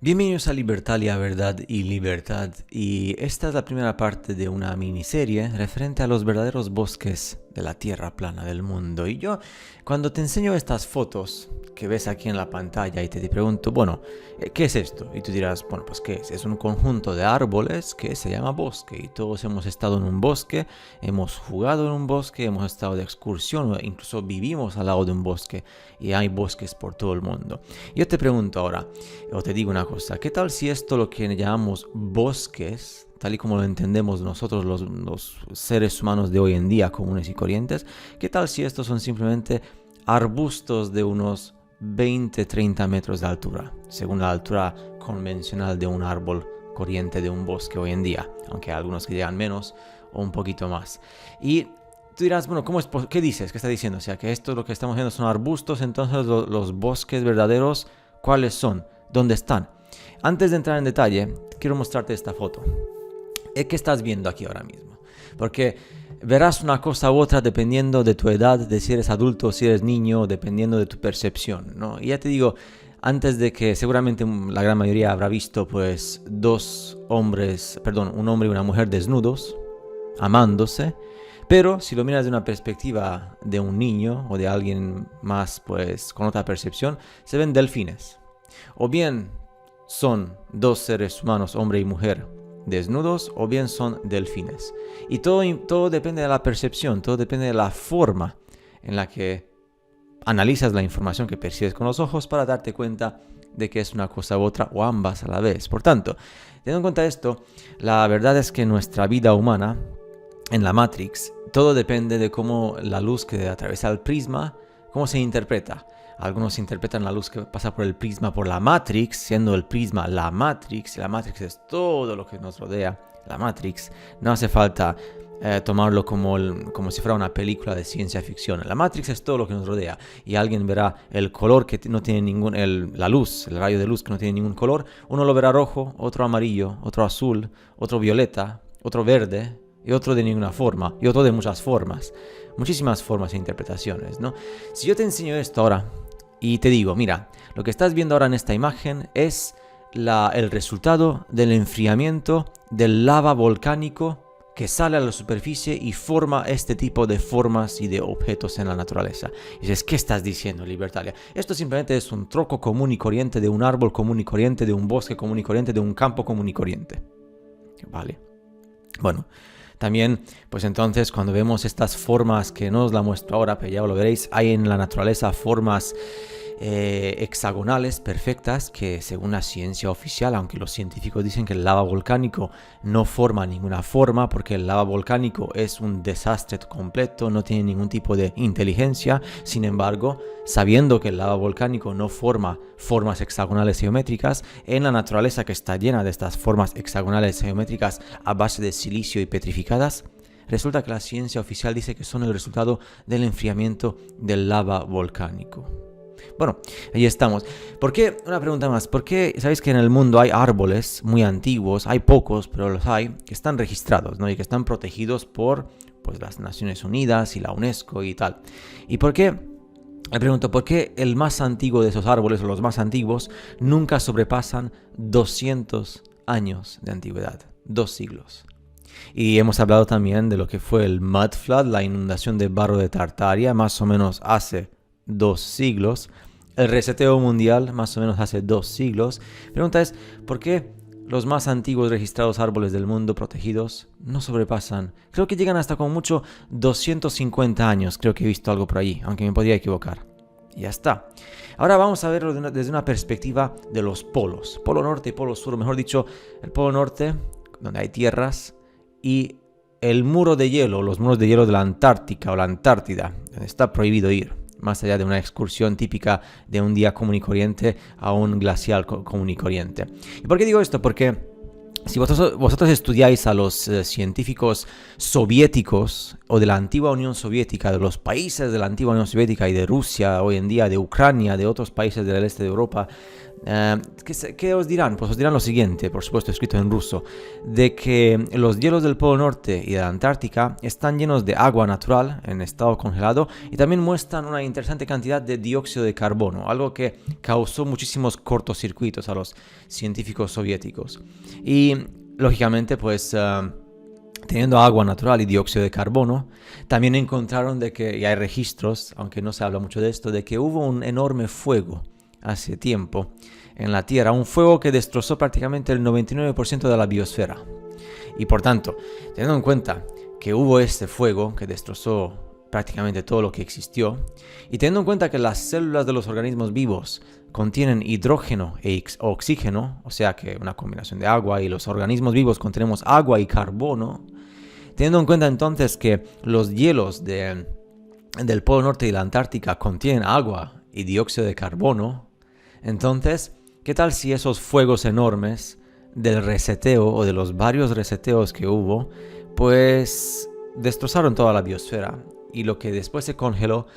Bienvenidos a Libertalia, Verdad y Libertad, y esta es la primera parte de una miniserie referente a los verdaderos bosques de la tierra plana del mundo. Y yo, cuando te enseño estas fotos que ves aquí en la pantalla y te pregunto, bueno, ¿qué es esto? Y tú dirás, bueno, pues ¿qué es? Es un conjunto de árboles que se llama bosque, y todos hemos estado en un bosque, hemos jugado en un bosque, hemos estado de excursión, o incluso vivimos al lado de un bosque, y hay bosques por todo el mundo. Yo te pregunto ahora, o te digo una cosa, ¿qué tal si esto lo que llamamos bosques, tal y como lo entendemos nosotros los seres humanos de hoy en día, comunes y corrientes, qué tal si estos son simplemente arbustos de unos 20-30 metros de altura, según la altura convencional de un árbol corriente de un bosque hoy en día, aunque hay algunos que llegan menos o un poquito más? Y tú dirás, bueno, ¿qué dices? ¿Qué está diciendo? O sea, que esto lo que estamos viendo son arbustos, entonces los bosques verdaderos, ¿cuáles son? ¿Dónde están? Antes de entrar en detalle, quiero mostrarte esta foto. ¿Qué estás viendo aquí ahora mismo? Porque verás una cosa u otra dependiendo de tu edad, de si eres adulto o si eres niño, dependiendo de tu percepción, ¿no? Y ya te digo, antes de que seguramente la gran mayoría habrá visto pues un hombre y una mujer desnudos, amándose, pero si lo miras de una perspectiva de un niño o de alguien más pues con otra percepción, se ven delfines. O bien son dos seres humanos, hombre y mujer, desnudos, o bien son delfines. Y todo depende de la percepción, todo depende de la forma en la que analizas la información que percibes con los ojos para darte cuenta de que es una cosa u otra o ambas a la vez. Por tanto, teniendo en cuenta esto, la verdad es que nuestra vida humana en la Matrix, todo depende de cómo la luz que atraviesa el prisma, cómo se interpreta. Algunos interpretan la luz que pasa por el prisma por la Matrix, siendo el prisma la Matrix, y la Matrix es todo lo que nos rodea. La Matrix no hace falta tomarlo como si fuera una película de ciencia ficción. La Matrix es todo lo que nos rodea, y alguien verá el color que no tiene la luz, el rayo de luz que no tiene ningún color. Uno lo verá rojo, otro amarillo, otro azul, otro violeta, otro verde, y otro de ninguna forma, y otro de muchas formas. Muchísimas formas e interpretaciones, ¿no? Si yo te enseño esto ahora y te digo, mira, lo que estás viendo ahora en esta imagen es el resultado del enfriamiento del lava volcánico que sale a la superficie y forma este tipo de formas y de objetos en la naturaleza. Y dices, ¿qué estás diciendo, Libertalia? Esto simplemente es un troco común y corriente de un árbol común y corriente, de un bosque común y corriente, de un campo común y corriente. ¿Vale? Bueno, también, pues entonces, cuando vemos estas formas que no os la muestro ahora, pero ya lo veréis, hay en la naturaleza formas hexagonales perfectas que, según la ciencia oficial, aunque los científicos dicen que el lava volcánico no forma ninguna forma porque el lava volcánico es un desastre completo, no tiene ningún tipo de inteligencia. Sin embargo, sabiendo que el lava volcánico no forma formas hexagonales geométricas, en la naturaleza, que está llena de estas formas hexagonales geométricas a base de silicio y petrificadas, resulta que la ciencia oficial dice que son el resultado del enfriamiento del lava volcánico. Bueno, ahí estamos. ¿Por qué? Una pregunta más. ¿Por qué? Sabéis que en el mundo hay árboles muy antiguos, hay pocos, pero los hay, que están registrados, ¿no? Y que están protegidos por pues, las Naciones Unidas y la UNESCO y tal. ¿Y por qué? Me pregunto, ¿por qué el más antiguo de esos árboles, o los más antiguos, nunca sobrepasan 200 años de antigüedad? 2 siglos. Y hemos hablado también de lo que fue el Mud Flood, la inundación de barro de Tartaria, más o menos hace 2 siglos. El reseteo mundial, más o menos hace 2 siglos. La pregunta es, ¿por qué los más antiguos registrados árboles del mundo protegidos no sobrepasan? Creo que llegan hasta como mucho 250 años. Creo que he visto algo por ahí, aunque me podría equivocar. Y ya está. Ahora vamos a verlo desde una perspectiva de los polos. Polo norte y polo sur, mejor dicho, el polo norte, donde hay tierras, y el muro de hielo, los muros de hielo de la Antártica o la Antártida, donde está prohibido ir, más allá de una excursión típica de un día común y corriente a un glacial común y corriente. ¿Y por qué digo esto? Porque Si vosotros estudiáis a los científicos soviéticos o de la antigua Unión Soviética, de los países de la antigua Unión Soviética y de Rusia hoy en día, de Ucrania, de otros países del este de Europa, ¿qué os dirán? Pues os dirán lo siguiente, por supuesto escrito en ruso, de que los hielos del Polo Norte y de la Antártica están llenos de agua natural en estado congelado y también muestran una interesante cantidad de dióxido de carbono, algo que causó muchísimos cortocircuitos a los científicos soviéticos. Y lógicamente, pues teniendo agua natural y dióxido de carbono, también encontraron de que, y hay registros, aunque no se habla mucho de esto, de que hubo un enorme fuego hace tiempo en la Tierra, un fuego que destrozó prácticamente el 99% de la biosfera. Y por tanto, teniendo en cuenta que hubo este fuego que destrozó prácticamente todo lo que existió, y teniendo en cuenta que las células de los organismos vivos contienen hidrógeno e oxígeno, o sea que una combinación de agua, y los organismos vivos contenemos agua y carbono, teniendo en cuenta entonces que los hielos del Polo Norte y la Antártica contienen agua y dióxido de carbono, entonces, ¿qué tal si esos fuegos enormes del reseteo o de los varios reseteos que hubo, pues destrozaron toda la biosfera? Y lo que después se congeló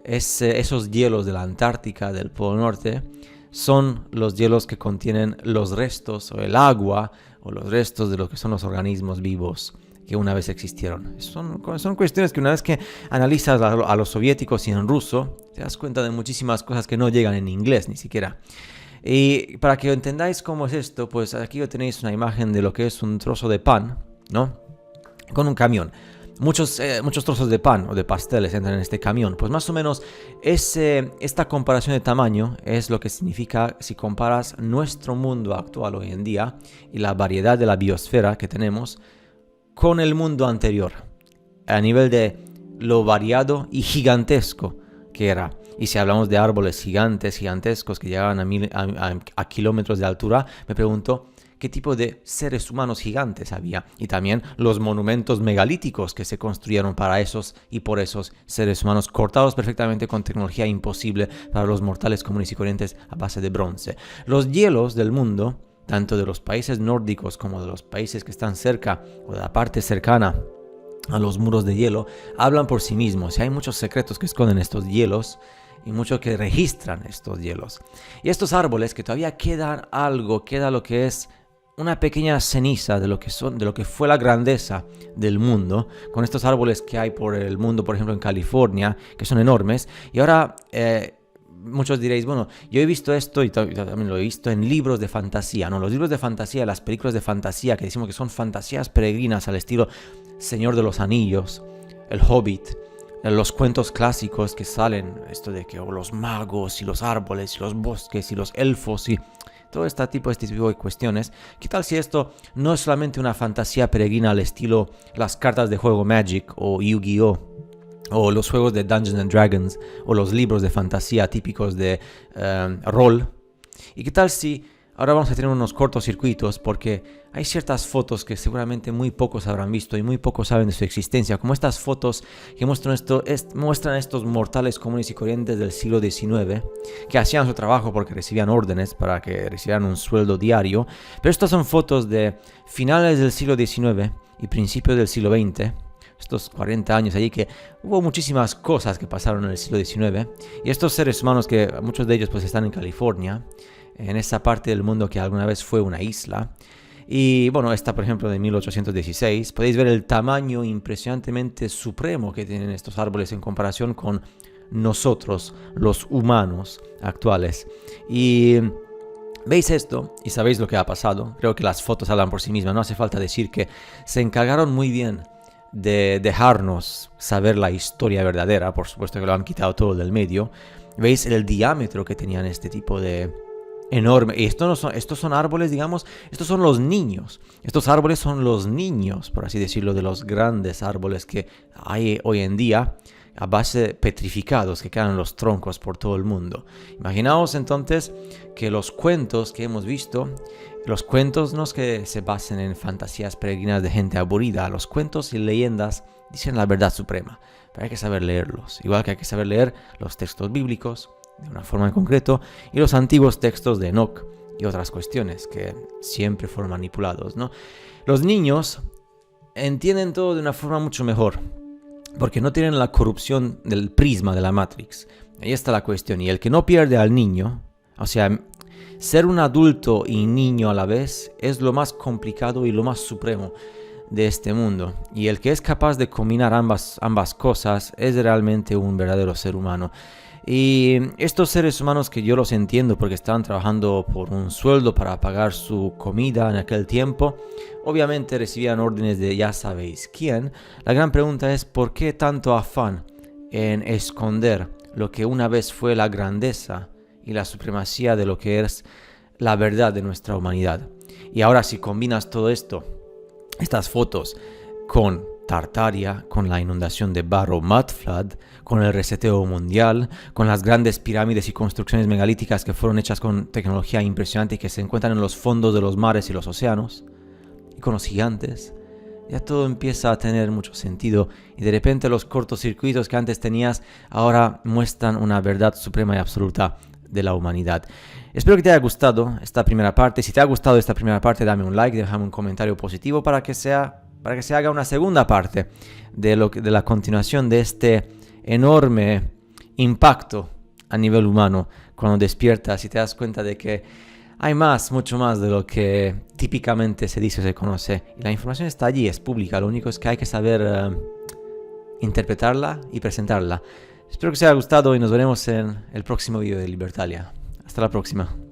es esos hielos de la Antártica, del Polo Norte, son los hielos que contienen los restos o el agua o los restos de lo que son los organismos vivos que una vez existieron. Son cuestiones que una vez que analizas a los soviéticos y en ruso, te das cuenta de muchísimas cosas que no llegan en inglés ni siquiera. Y para que entendáis cómo es esto, pues aquí tenéis una imagen de lo que es un trozo de pan, ¿no? Con un camión. Muchos trozos de pan o de pasteles entran en este camión. Pues más o menos esta comparación de tamaño es lo que significa si comparas nuestro mundo actual hoy en día y la variedad de la biosfera que tenemos con el mundo anterior, a nivel de lo variado y gigantesco que era. Y si hablamos de árboles gigantescos que llegaban a kilómetros de altura, me pregunto qué tipo de seres humanos gigantes había. Y también los monumentos megalíticos que se construyeron para esos y por esos seres humanos, cortados perfectamente con tecnología imposible para los mortales comunes y corrientes a base de bronce. Los hielos del mundo, tanto de los países nórdicos como de los países que están cerca o de la parte cercana a los muros de hielo, hablan por sí mismos. Y hay muchos secretos que esconden estos hielos y muchos que registran estos hielos. Y estos árboles que todavía queda lo que es una pequeña ceniza de lo que fue la grandeza del mundo, con estos árboles que hay por el mundo, por ejemplo en California, que son enormes. Y ahora muchos diréis, bueno, yo he visto esto y también lo he visto en libros de fantasía, ¿no? Los libros de fantasía, las películas de fantasía, que decimos que son fantasías peregrinas al estilo Señor de los Anillos, El Hobbit, los cuentos clásicos que salen, esto de que los magos y los árboles y los bosques y los elfos y todo este tipo de cuestiones. ¿Qué tal si esto no es solamente una fantasía peregrina al estilo las cartas de juego Magic o Yu-Gi-Oh! O los juegos de Dungeons and Dragons, o los libros de fantasía típicos de rol? ¿Y qué tal si ahora vamos a tener unos cortocircuitos? Porque hay ciertas fotos que seguramente muy pocos habrán visto y muy pocos saben de su existencia, como estas fotos que muestran estos mortales comunes y corrientes del siglo XIX, que hacían su trabajo porque recibían órdenes para que recibieran un sueldo diario. Pero estas son fotos de finales del siglo XIX y principios del siglo XX, estos 40 años allí, que hubo muchísimas cosas que pasaron en el siglo XIX, y estos seres humanos, que muchos de ellos pues están en California, en esa parte del mundo que alguna vez fue una isla. Y bueno, esta por ejemplo de 1816, podéis ver el tamaño impresionantemente supremo que tienen estos árboles en comparación con nosotros, los humanos actuales. Y veis esto y sabéis lo que ha pasado. Creo que las fotos hablan por sí mismas, no hace falta decir que se encargaron muy bien de dejarnos saber la historia verdadera. Por supuesto que lo han quitado todo del medio. Veis el diámetro que tenían este tipo de enorme. Y estos son árboles, digamos, estos son los niños. Estos árboles son los niños, por así decirlo, de los grandes árboles que hay hoy en día, a base de petrificados que quedan en los troncos por todo el mundo. Imaginaos entonces que los cuentos que hemos visto, los cuentos no es que se basen en fantasías peregrinas de gente aburrida. Los cuentos y leyendas dicen la verdad suprema, pero hay que saber leerlos. Igual que hay que saber leer los textos bíblicos de una forma en concreto y los antiguos textos de Enoch y otras cuestiones que siempre fueron manipulados, ¿no? Los niños entienden todo de una forma mucho mejor, porque no tienen la corrupción del prisma de la Matrix. Ahí está la cuestión. Y el que no pierde al niño, o sea, ser un adulto y niño a la vez es lo más complicado y lo más supremo de este mundo. Y el que es capaz de combinar ambas cosas es realmente un verdadero ser humano. Y estos seres humanos, que yo los entiendo porque estaban trabajando por un sueldo para pagar su comida en aquel tiempo, obviamente recibían órdenes de ya sabéis quién. La gran pregunta es: ¿por qué tanto afán en esconder lo que una vez fue la grandeza y la supremacía de lo que es la verdad de nuestra humanidad? Y ahora, si combinas todo esto, estas fotos, con Tartaria, con la inundación de barro Mud Flood, con el reseteo mundial, con las grandes pirámides y construcciones megalíticas que fueron hechas con tecnología impresionante y que se encuentran en los fondos de los mares y los océanos, y con los gigantes, ya todo empieza a tener mucho sentido, y de repente los cortocircuitos que antes tenías ahora muestran una verdad suprema y absoluta de la humanidad. Espero que te haya gustado esta primera parte. Si te ha gustado esta primera parte, dame un like, déjame un comentario positivo para que se haga una segunda parte de la continuación de este enorme impacto a nivel humano, cuando despiertas y te das cuenta de que hay mucho más de lo que típicamente se dice o se conoce. Y la información está allí, es pública, lo único es que hay que saber interpretarla y presentarla. Espero que os haya gustado y nos veremos en el próximo vídeo de Libertalia. Hasta la próxima.